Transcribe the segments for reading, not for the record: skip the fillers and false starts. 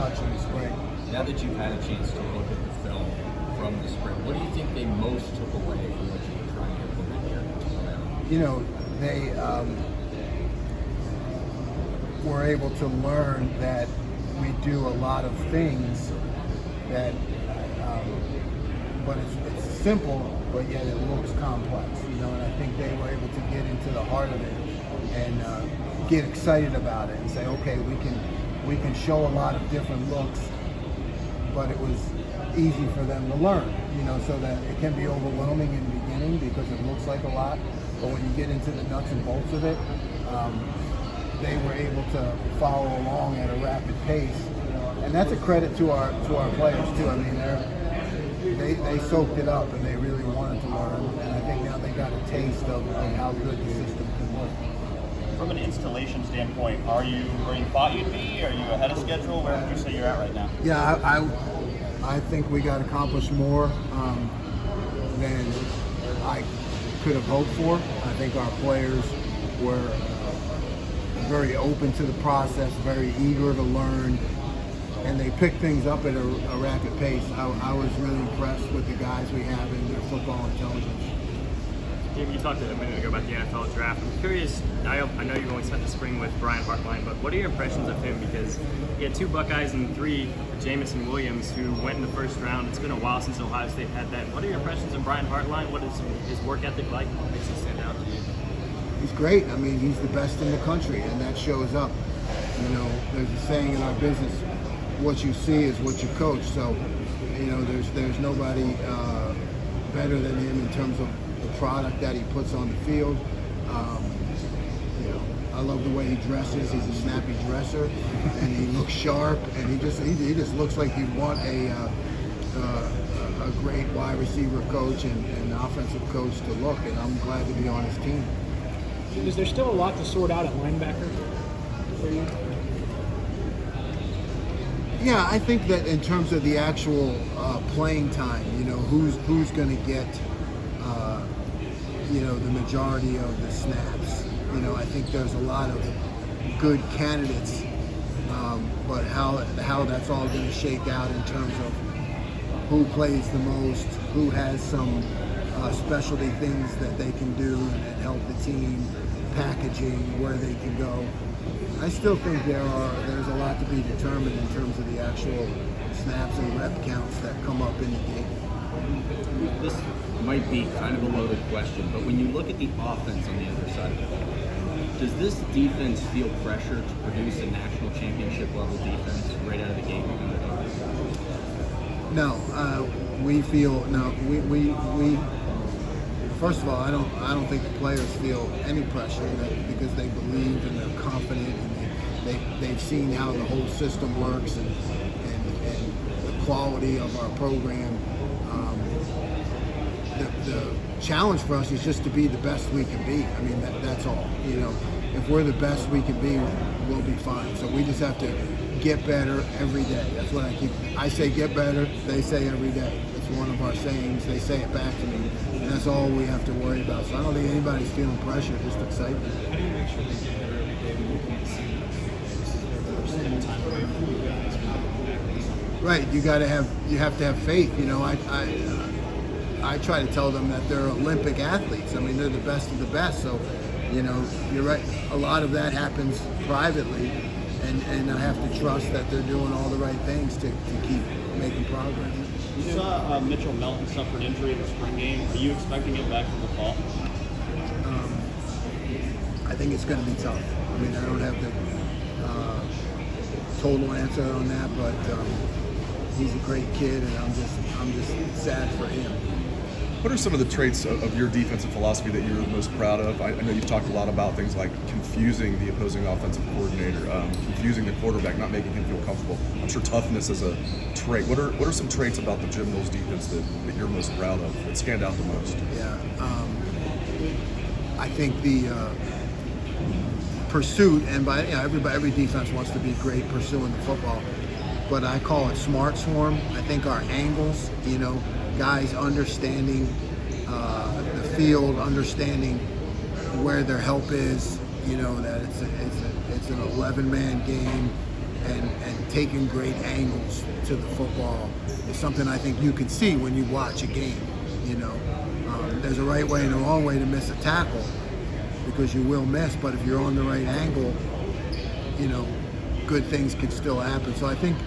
touch in the spring. Now that you've had a chance to look at the film from the spring, what do you think they most took away from what you were trying to implement here? You know, they were able to learn that we do a lot of things that, but it's simple, but yet it looks complex, you know, and I think they were able to get into the heart of it and get excited about it and say, okay, we can show a lot of different looks, but it was easy for them to learn, you know, so that it can be overwhelming in the beginning because it looks like a lot, but when you get into the nuts and bolts of it, they were able to follow along at a rapid pace, and that's a credit to our players too. I mean, they soaked it up and they really wanted to learn, and I think now they got a taste of how good the system can work. From an installation standpoint, are you where you thought you'd be? Are you ahead of schedule? Where would you say you're at right now? Yeah, I think we got accomplished more than I could have hoped for. I think our players were very open to the process, very eager to learn, and they picked things up at a rapid pace. I was really impressed with the guys we have in their football intelligence. Jim, you talked a minute ago about the NFL draft. I'm curious, I know you've only spent the spring with Brian Hartline, but what are your impressions of him? Because he had 2 Buckeyes and 3 Jamison Williams who went in the first round. It's been a while since Ohio State had that. What are your impressions of Brian Hartline? What is his work ethic like? What makes him stand out to you? He's great. I mean, he's the best in the country, and that shows up. You know, there's a saying in our business, what you see is what you coach. So, you know, there's nobody better than him in terms of the product that he puts on the field. You know, I love the way he dresses. He's a snappy dresser, and he looks sharp, and he just looks like he'd want a great wide receiver coach and offensive coach to look. And I'm glad to be on his team. Is there still a lot to sort out at linebacker for you? Yeah, I think that in terms of the actual playing time, you know, who's going to get, you know, the majority of the snaps. You know, I think there's a lot of good candidates, but how that's all going to shake out in terms of who plays the most, who has some specialty things that they can do and help the team, packaging, where they can go. I still think there's a lot to be determined in terms of the actual snaps and rep counts that come up in the game. This might be kind of a loaded question, but when you look at the offense on the other side of the ball, does this defense feel pressure to produce a national championship level defense right out of the gate? No, we first of all, I don't think the players feel any pressure because they believe and they're confident and they've seen how the whole system works and the quality of our program. The challenge for us is just to be the best we can be. I mean, that's all. You know, if we're the best we can be, we'll be fine. So we just have to get better every day. That's what I say get better, they say every day. It's one of our sayings. They say it back to me. And that's all we have to worry about. So I don't think anybody's feeling pressure, just excitement. How do you make sure they get better every day when you can't see the time away from you guys? Right, you have to have faith. You know, I try to tell them that they're Olympic athletes. I mean, they're the best of the best. So, you know, you're right. A lot of that happens privately, and I have to trust that they're doing all the right things to keep making progress. You saw Mitchell Melton suffer an injury in the spring game. Are you expecting him back for the fall? I think it's going to be tough. I mean, I don't have the total answer on that, but he's a great kid, and I'm just sad for him. What are some of the traits of your defensive philosophy that you're most proud of? I know you've talked a lot about things like confusing the opposing offensive coordinator, confusing the quarterback, not making him feel comfortable. I'm sure toughness is a trait. What are some traits about the Jim Knowles defense that you're most proud of, that stand out the most? Yeah, I think the pursuit, and by every defense wants to be great pursuing the football, but I call it smart swarm. I think our angles, you know, guys understanding the field, understanding where their help is, you know, that it's an 11-man game, and taking great angles to the football is something I think you can see when you watch a game. You know, there's a right way and a wrong way to miss a tackle, because you will miss, but if you're on the right angle, you know, good things can still happen. So I think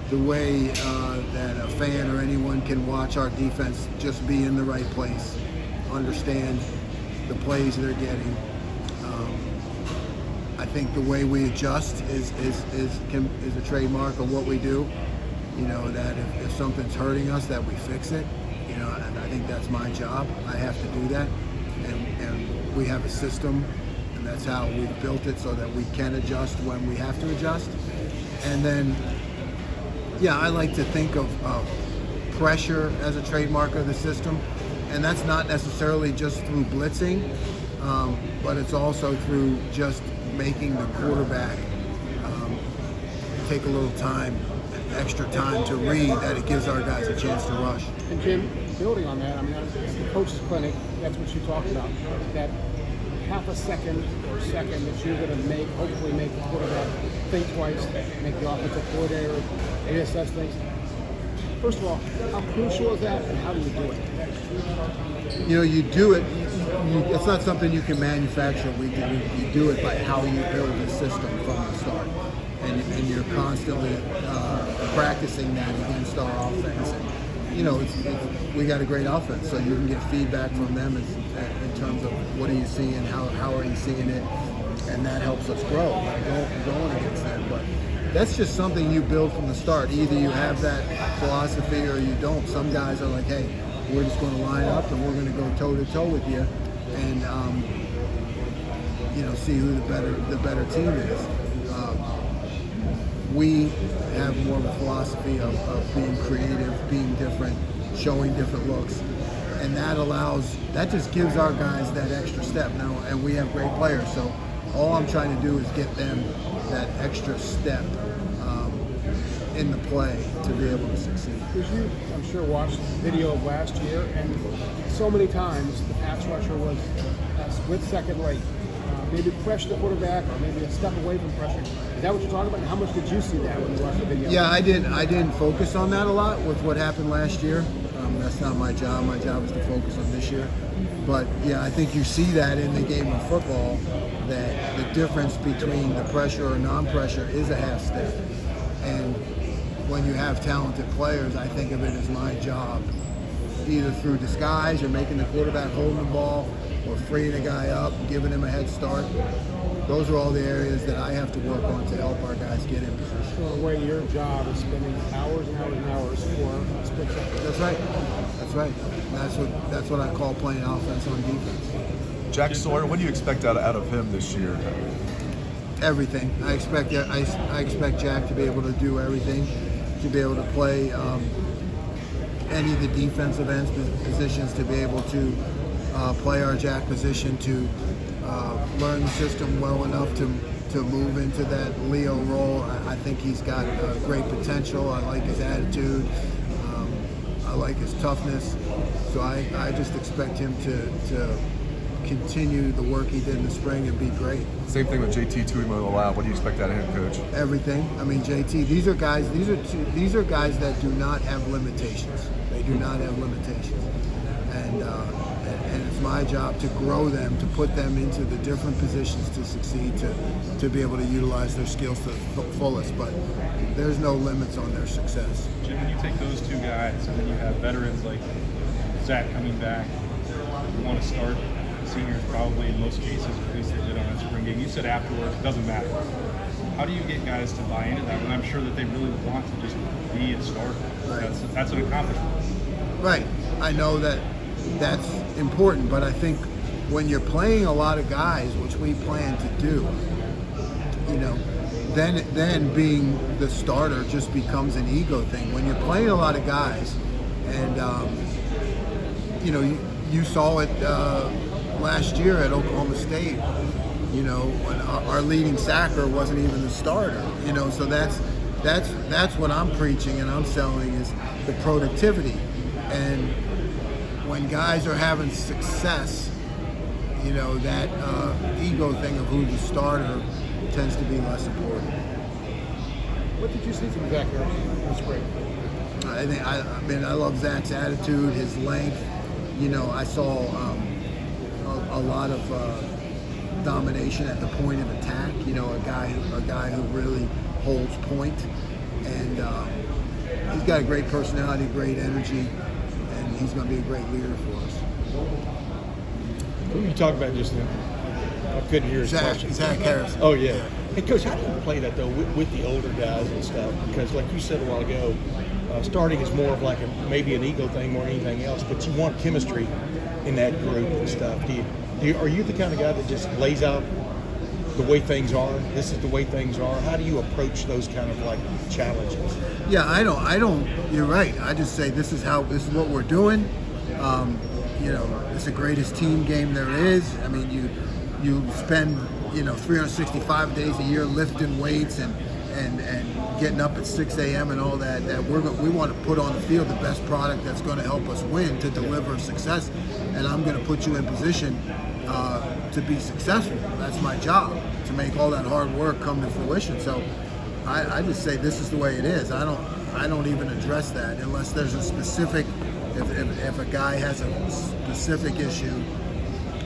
the way that a fan or anyone can watch our defense just be in the right place, understand the plays they're getting. I think the way we adjust is a trademark of what we do. You know, that if something's hurting us, that we fix it. You know, and I think that's my job. I have to do that, and we have a system, and that's how we've built it so that we can adjust when we have to adjust. And then, yeah, I like to think of pressure as a trademark of the system, and that's not necessarily just through blitzing, but it's also through just making the quarterback take a little time, extra time to read, that it gives our guys a chance to rush. And Jim, building on that, I mean, at the coach's clinic, that's what you talked about, that half a second or second that you're going to hopefully make the quarterback think twice, make the offensive coordinator assess things. First of all, how crucial is that, and how do you do it? You know, you do it. It's not something you can manufacture weekly. You do it by how you build the system from the start, and you're constantly practicing that against our offense. And, you know, we got a great offense, so you can get feedback from them in terms of what are you seeing, how are you seeing it, and that helps us grow going against them. But that's just something you build from the start. Either you have that philosophy or you don't. Some guys are like, hey, we're just going to line up and we're going to go toe-to-toe with you and, you know, see who the better team is. We have more of a philosophy of being creative, being different, showing different looks. And that just gives our guys that extra step now. And we have great players, so all I'm trying to do is get them that extra step in the play to be able to succeed. Because you, I'm sure, watched video of last year, and so many times the pass rusher was a split-second late. Maybe pressure the quarterback, or maybe a step away from pressure. Is that what you're talking about? And how much did you see that when you watched the video? Yeah, I didn't focus on that a lot with what happened last year. That's not my job. My job is to focus on this year. But yeah, I think you see that in the game of football, that the difference between the pressure or non-pressure is a half step. And when you have talented players, I think of it as my job, either through disguise or making the quarterback holding the ball or freeing a guy up, giving him a head start. Those are all the areas that I have to work on to help our guys get in position. So in a way, your job is spending hours and hours and hours for a split second. That's right. That's right. That's what I call playing offense on defense. Jack Sawyer, what do you expect out of him this year? Everything. I expect Jack to be able to do everything, to be able to play any of the defensive end positions, to be able to play our Jack position, to learn the system well enough to move into that Leo role. I think he's got great potential. I like his attitude. I like his toughness. So I just expect him to continue the work he did in the spring and be great. Same thing with JT Tuimoloau. What do you expect out of him, Coach? Everything. I mean, JT. These are guys that do not have limitations. They do not have limitations, and it's my job to grow them, to put them into the different positions to succeed, to be able to utilize their skills to the fullest. But there's no limits on their success. Jim, when you take those two guys and then you have veterans like Zach coming back, you want to start seniors probably in most cases, at least they did on that spring game. You said afterwards, it doesn't matter. How do you get guys to buy into that when I'm sure that they really want to just be a starter? Right. That's an accomplishment. Right. I know that's important, but I think when you're playing a lot of guys, which we plan to do, you know, then being the starter just becomes an ego thing. When you're playing a lot of guys, and you know, you saw it last year at Oklahoma State. You know, when our leading sacker wasn't even the starter. You know, so that's what I'm preaching and I'm selling is the productivity. And when guys are having success, you know, that ego thing of who's the starter tends to be less important. What did you see from Zach Harrison in the spring? I love Zach's attitude, his length. You know, I saw a lot of domination at the point of attack. You know, a guy who really holds point, and he's got a great personality, great energy, and he's going to be a great leader for us. Who you talk about just then? I couldn't hear his question. Zach Harrison. Oh yeah. Hey Coach, how do you play that though with the older guys and stuff? Because like you said a while ago, starting is more of like maybe an ego thing more than anything else. But you want chemistry in that group and stuff. Are you the kind of guy that just lays out the way things are? This is the way things are. How do you approach those kind of like challenges? Yeah, I don't. You're right. I just say this is what we're doing. You know, it's the greatest team game there is. I mean, you spend 365 days a year lifting weights and getting up at 6 a.m. and all that. We want to put on the field the best product that's going to help us win to deliver success. And I'm going to put you in position to be successful. That's my job, to make all that hard work come to fruition. So I just say this is the way it is. I don't even address that unless there's a specific. If a guy has a specific issue,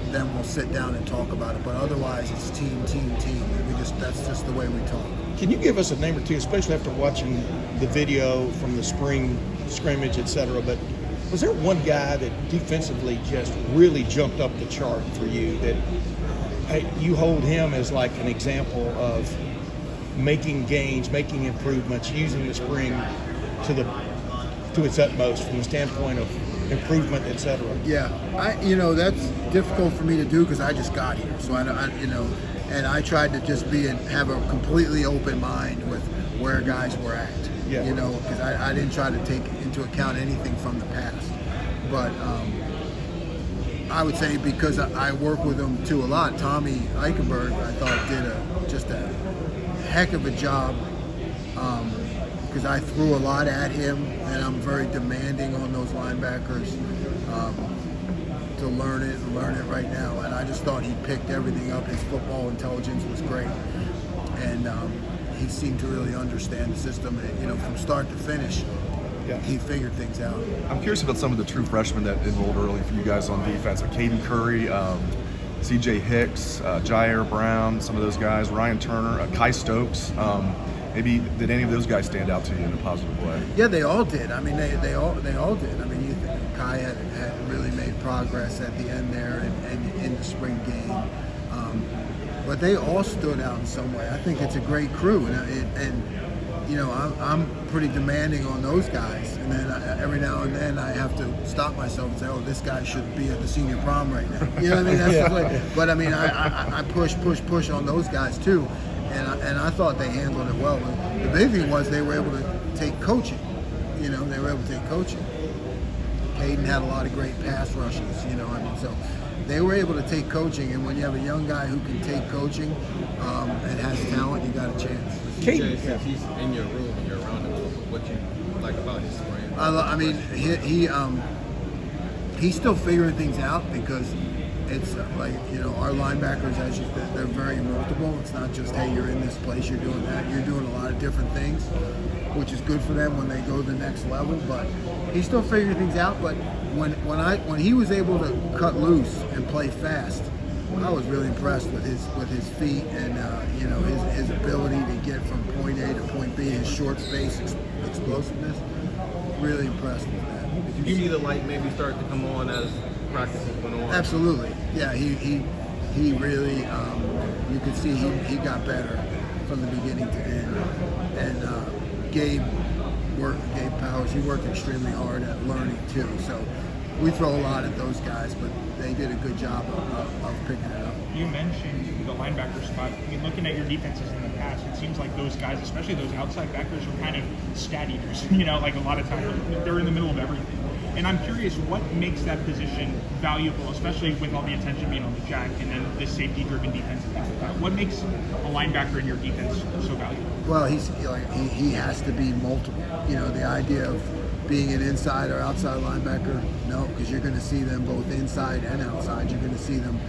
then we'll sit down and talk about it. But otherwise, it's team. That's just the way we talk. Can you give us a name or two, especially after watching the video from the spring scrimmage, etc.? But was there one guy that defensively just really jumped up the chart for you that you hold him as like an example of making gains, making improvements, using the spring to its utmost from the standpoint of improvement, etc.? Yeah, that's difficult for me to do because I just got here. So and I tried to just have a completely open mind with where guys were at. Yeah. Because I didn't try to take into account anything from the past. But I would say because I work with him too a lot, Tommy Eichenberg, I thought did just a heck of a job. Because I threw a lot at him, and I'm very demanding on those linebackers to learn it right now. And I just thought he picked everything up. His football intelligence was great, and he seemed to really understand the system. And, from start to finish, he figured things out. I'm curious about some of the true freshmen that enrolled early for you guys on defense. Caden Curry, C.J. Hicks, Jair Brown, some of those guys, Ryan Turner, Kai Stokes. Maybe did any of those guys stand out to you in a positive way? Yeah, they all did. I mean, they all did. I mean, Kai had really made progress at the end there and in the spring game. But they all stood out in some way. I think it's a great crew, and I'm pretty demanding on those guys. And then every now and then I have to stop myself and say, oh, this guy should be at the senior prom right now. You know what I mean? That's just like, but I mean, I push on those guys too. And I thought they handled it well. The big thing was they were able to take coaching. They were able to take coaching. Caden had a lot of great pass rushes, so they were able to take coaching. And when you have a young guy who can take coaching and has talent, you got a chance. CJ, since he's in your room and you're around him, what you like about his spring? I mean, he's still figuring things out because it's like, our linebackers, they're very multiple. It's not just, hey, you're in this place, you're doing that. You're doing a lot of different things, which is good for them when they go to the next level. But he's still figuring things out. But when he was able to cut loose and play fast, I was really impressed with his feet and his ability to get from point A to point B. His short space explosiveness. Really impressed with that. Did you see the light maybe start to come on as practices went on? Absolutely. Yeah, he really, you could see he got better from the beginning to end. And Gabe Powers, he worked extremely hard at learning too. So we throw a lot at those guys, but they did a good job of picking it up. You mentioned the linebacker spot. I mean, looking at your defenses in the past, it seems like those guys, especially those outside backers, are kind of stat eaters. Like a lot of times they're in the middle of everything. And I'm curious, what makes that position valuable, especially with all the attention being on the jack and then this safety-driven defense? What makes a linebacker in your defense so valuable? Well, he has to be multiple. The idea of being an inside or outside linebacker, no, because you're going to see them both inside and outside. You're going to see them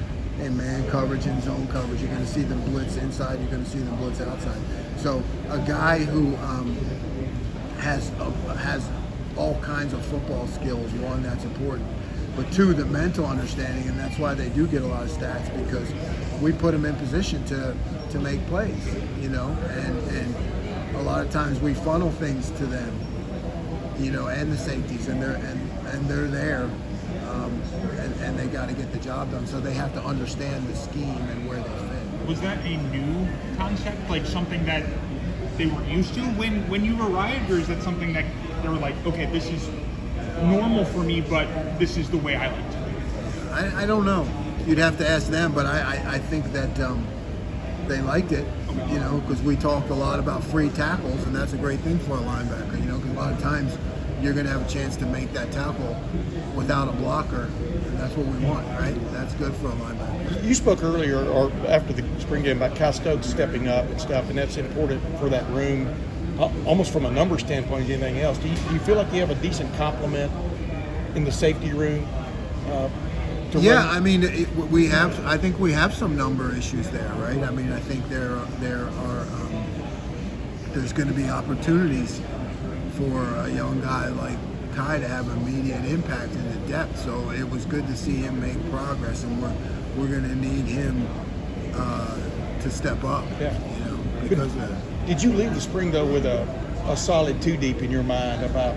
in man coverage and zone coverage. You're going to see them blitz inside. You're going to see them blitz outside. So a guy who has all kinds of football skills, one, that's important. But two, the mental understanding, and that's why they do get a lot of stats, because we put them in position to make plays, and a lot of times we funnel things to them, and the safeties, and they're there, and they got to get the job done. So they have to understand the scheme and where they fit. Was that a new concept, like something that they were used to when you arrived, or is that something that they were like, okay, this is normal for me, but this is the way I like to do it? I don't know. You'd have to ask them, but I think that they liked it, because we talked a lot about free tackles, and that's a great thing for a linebacker, because a lot of times you're going to have a chance to make that tackle without a blocker, and that's what we want, right? That's good for a linebacker. You spoke earlier or after the spring game about Kyle Stokes stepping up and stuff, and that's important for that room, almost from a number standpoint as anything else. Do you feel like you have a decent complement in the safety room? Yeah, I mean, we have. I think we have some number issues there, right? I mean, I think there are there's going to be opportunities for a young guy like Kai to have immediate impact in the depth. So it was good to see him make progress, and we're going to need him to step up. Yeah. Because did you leave the spring though with a solid 2 deep in your mind about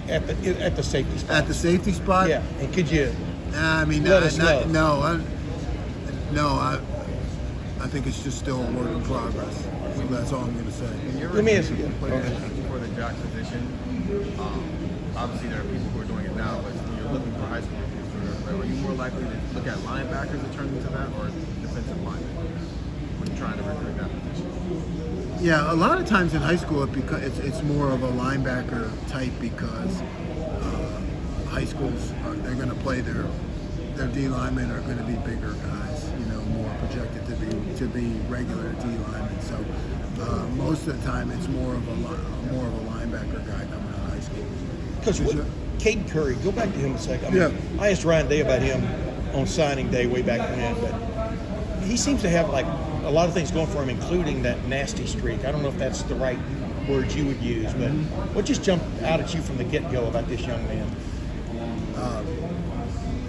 at the safety spot? At the safety spot? Yeah. And could you? I mean, let us know. I think it's just still a work in progress. So that's all I'm going to say. Let me ask you. Players for the jack position. Obviously, there are people who are doing it now, but when you're looking for high school kids, are you more likely to look at linebackers and turn into that, or defensive linemen when you're trying to recruit that position? Yeah, a lot of times in high school, it's more of a linebacker type, because high schools they're going to play their D linemen are going to be bigger guys, more projected to be regular D linemen. So most of the time, it's more of a linebacker guy coming out of high school. Because Caden Curry, go back to him a second. I asked Ryan Day about him on signing day way back when, but he seems to have like a lot of things going for him, including that nasty streak. I don't know if that's the right words you would use, but what just jumped out at you from the get-go about this young man?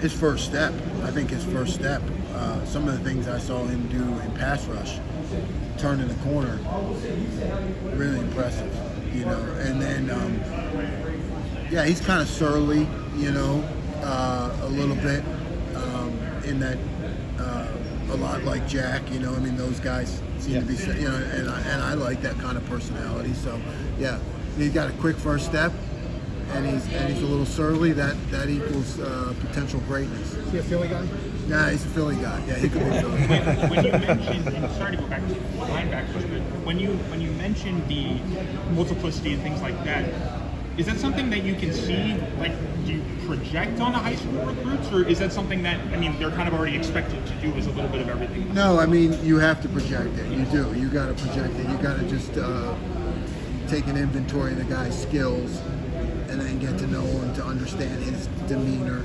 His first step. I think his first step. Some of the things I saw him do in pass rush, turning the corner, really impressive. And then he's kind of surly, a little bit, in that a lot like Jack, I mean, those guys seem to be, and I like that kind of personality. So he's got a quick first step, and he's a little surly. That equals potential greatness. Is he a Philly guy? Yeah, he's a Philly guy. Yeah, he could be a Philly guy. When you mentioned, and sorry to go back to linebackers, but when you mentioned the multiplicity and things like that, is that something that you can see, like, do you project on the high school recruits, or is that something that, I mean, they're kind of already expected to do as a little bit of everything? No, I mean, you have to project it. You do. You got to project it. You got to just take an inventory of the guy's skills, and then get to know him, to understand his demeanor,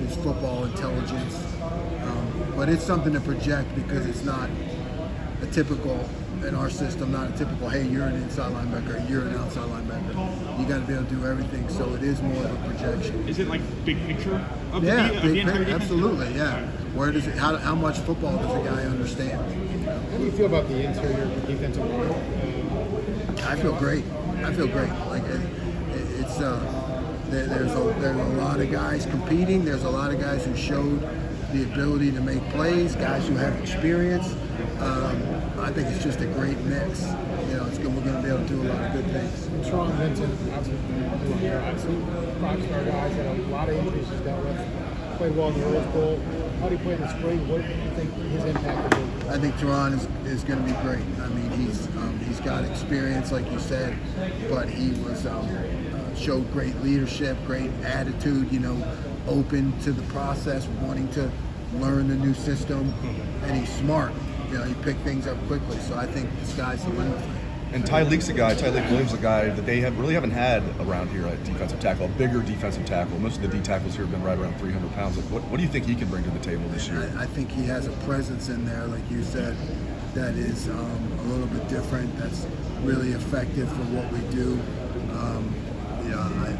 his football intelligence. But it's something to project, because it's not a typical, in our system, not a typical, hey, you're an inside linebacker, you're an outside linebacker. You got to be able to do everything, so it is more of a projection. Is it like big picture of Yeah, the entire defense? absolutely, yeah. Where does it? How much football does a guy understand? How do you feel about the interior defensive line? I feel great. Like it's there's a lot of guys competing. There's a lot of guys who showed the ability to make plays. Guys who have experience. I think it's just a great mix. It's good. We're going to be able to do a lot of good things. Sean Vincent, obviously, 5-star guys that a lot of injuries he's dealt with. Played well in the Rose Bowl. How do you play in the spring? What do you think his impact will be? I think Teron is going to be great. I mean, he's got experience, like you said, but he was showed great leadership, great attitude. Open to the process, wanting to learn the new system, and he's smart. He picked things up quickly. So I think the sky's the limit. And Tyreek Williams, a guy that they really haven't had around here at defensive tackle, a bigger defensive tackle. Most of the D tackles here have been right around 300 pounds. What do you think he can bring to the table this year? I think he has a presence in there, like you said, that is a little bit different. That's really effective for what we do.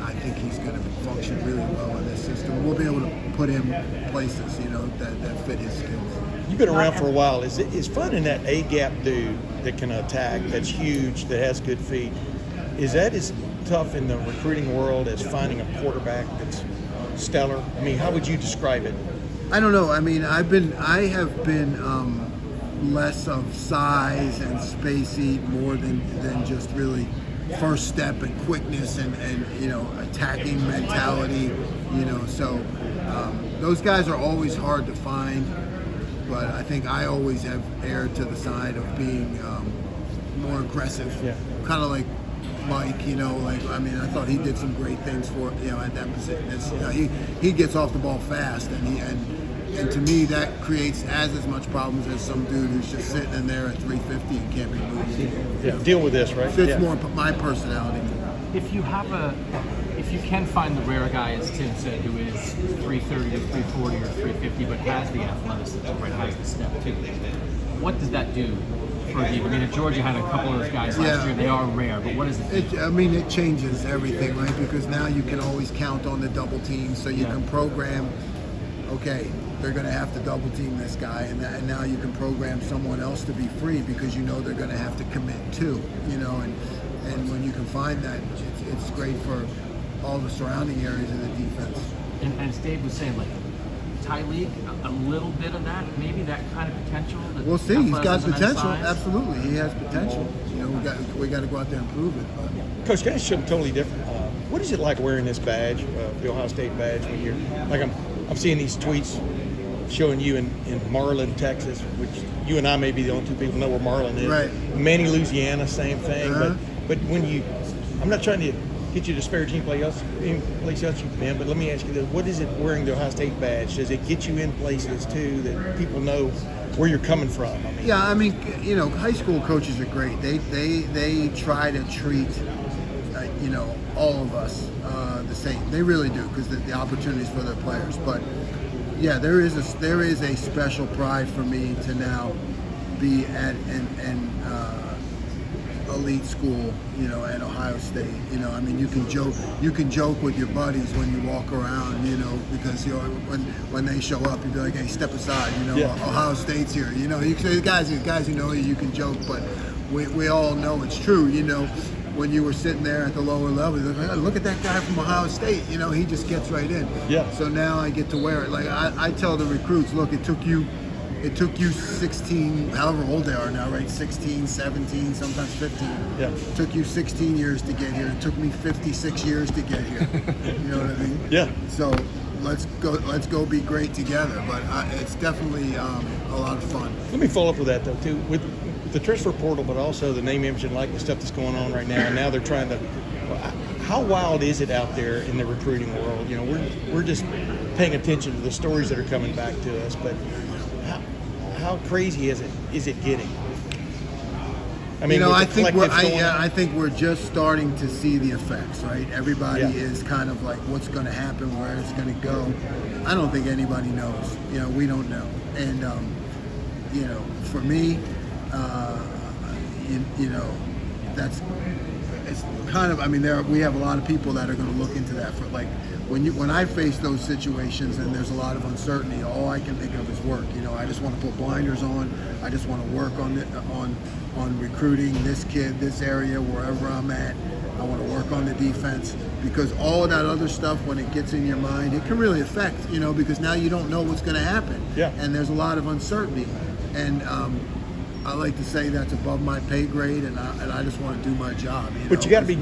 I think he's going to function really well in this system. We'll be able to put him places, that fit his skills. You've been around for a while. Is finding that A-gap dude that can attack, that's huge, that has good feet, is that as tough in the recruiting world as finding a quarterback that's stellar? I mean, how would you describe it? I don't know. I mean, I have been less of size and spacey more than just really first step and quickness and attacking mentality. So those guys are always hard to find. But I think I always have erred to the side of being more aggressive, kind of like Mike. I thought he did some great things for at that position. He gets off the ball fast, and to me that creates as much problems as some dude who's just sitting in there at 350 and can't be moved. Yeah, deal with this, right? Fits more my personality. If you can find the rare guy, as Tim said, who is 330 or 340 or 350, but has the athleticism, right, has the step too, what does that do for you? I mean, if Georgia had a couple of those guys last year, they are rare, but what does it do? It changes everything, right? Because now you can always count on the double team, so you can program, okay, they're going to have to double team this guy, and now you can program someone else to be free because they're going to have to commit too, and when you can find that, it's great for all the surrounding areas of the defense. And as Dave was saying, like Tyreek, a little bit of that, maybe that kind of potential. We'll see. He's got potential. Absolutely, he has potential. We got to go out there and prove it. But. Coach, can I ask something totally different? What is it like wearing this badge, the Ohio State badge, when you're like I'm seeing these tweets showing you in Marlin, Texas, which you and I may be the only two people who know where Marlin is. Right. Manny, Louisiana, same thing. But when I'm not trying to get you to disparage any place else you've been, but let me ask you this: what is it wearing the Ohio State badge? Does it get you in places too that people know where you're coming from? High school coaches are great. They try to treat all of us the same. They really do, because the opportunities for their players. But yeah, there is a special pride for me to now be at an elite school, at Ohio State. You can joke with your buddies when you walk around, because when they show up, you'd be like, hey, step aside, Ohio State's here. You can say guys who know you can joke, but we all know it's true. When you were sitting there at the lower level, you're like, look at that guy from Ohio State. He just gets right in. Yeah. So now I get to wear it. Like I tell the recruits, look, it took you 16, however old they are now, right? 16, 17, sometimes 15. Yeah. It took you 16 years to get here. It took me 56 years to get here. You know what I mean? Yeah. So let's go be great together. But it's definitely a lot of fun. Let me follow up with that though too, with the transfer portal, but also the name, image, and likeness stuff that's going on right now. And now they're trying to. How wild is it out there in the recruiting world? We're just paying attention to the stories that are coming back to us, but how crazy is it getting? I mean, I think we're just starting to see the effects, right? Everybody is kind of like, what's going to happen, where it's going to go. I don't think anybody knows. We don't know. And for me, it's kind of. We have a lot of people that are going to look into that. For like when I face those situations and there's a lot of uncertainty, all I can think of is work. I just want to put blinders on. I just want to work on recruiting this kid, this area, wherever I'm at. I want to work on the defense, because all of that other stuff, when it gets in your mind, it can really affect, because now you don't know what's going to happen. Yeah. And there's a lot of uncertainty. And I like to say that's above my pay grade, and I just want to do my job. But you got to be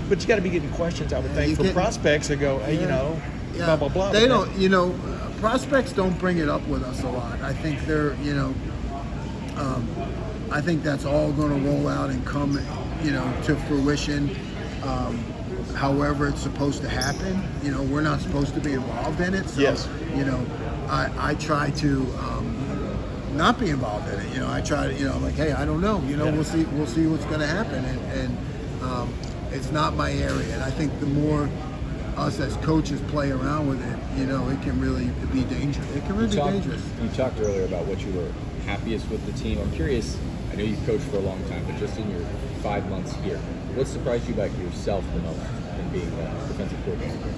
getting questions, I would think, from prospects that go, hey, blah blah blah. They don't, prospects don't bring it up with us a lot. I think they're, I think that's all going to roll out and come, to fruition. However it's supposed to happen. We're not supposed to be involved in it. So, yes. I try to not be involved in it. You know, I try to, I'm like, hey, I don't know. You know, we'll see what's going to happen, and it's not my area. And I think the more us as coaches play around with it, it can really be dangerous. It can really be dangerous. You talked earlier about what you were happiest with the team. I'm curious. I know you've coached for a long time, but just in your 5 months here, what surprised you about yourself the most in being a defensive coordinator?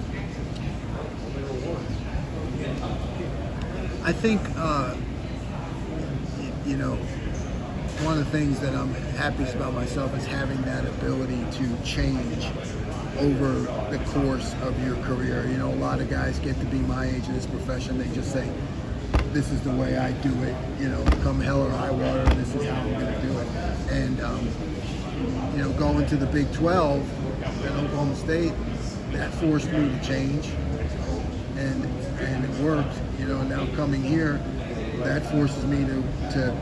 I think, one of the things that I'm happiest about myself is having that ability to change over the course of your career. A lot of guys get to be my age in this profession. They just say, this is the way I do it, come hell or high water, this is how I'm going to do it. And, going to the Big 12 at Oklahoma State, that forced me to change, and it worked. Now coming here, that forces me to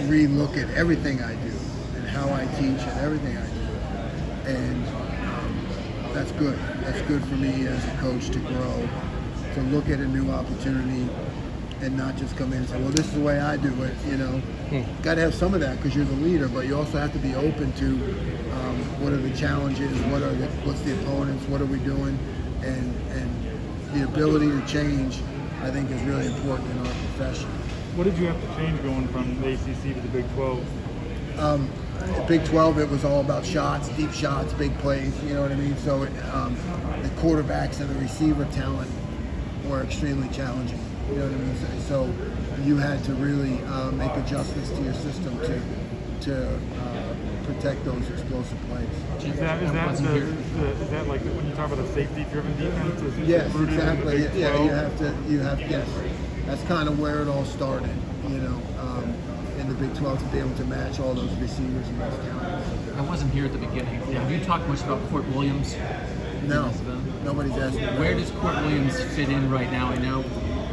re-look at everything I do and how I teach and everything I do. And that's good. That's good for me as a coach to grow, to look at a new opportunity and not just come in and say, well, this is the way I do it, Got to have some of that because you're the leader, but you also have to be open to what are the challenges, what's the opponents, what are we doing, and the ability to change, I think, is really important in our profession. What did you have to change going from the ACC to the Big 12? The Big 12, it was all about shots, deep shots, big plays, you know what I mean? So the quarterbacks and the receiver talent were extremely challenging, you know what I mean? So you had to really make adjustments to your system to protect those explosive plays. Is that like when you talk about a safety-driven defense? Is it Yes, rooted in the exactly. Big 12? Yeah, you have. Yes, that's kind of where it all started. In the Big 12 to be able to match all those receivers and those talents. I wasn't here at the beginning. Have you talked much about Court Williams? No, nobody's asked me. Where does Court Williams fit in right now? I know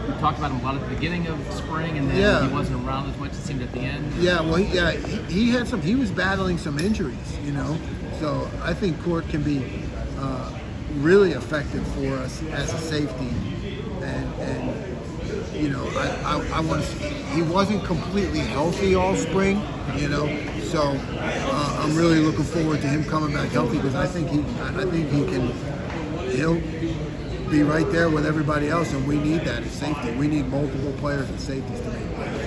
we talked about him a lot at the beginning of spring, and then he wasn't around as much, it seemed, at the end. Yeah, well, he had he was battling some injuries, So I think Court can be really effective for us as a safety, and I want to see. He wasn't completely healthy all spring, So I'm really looking forward to him coming back healthy because I think he'll be right there with everybody else, and we need that at safety. We need multiple players at safeties to make plays.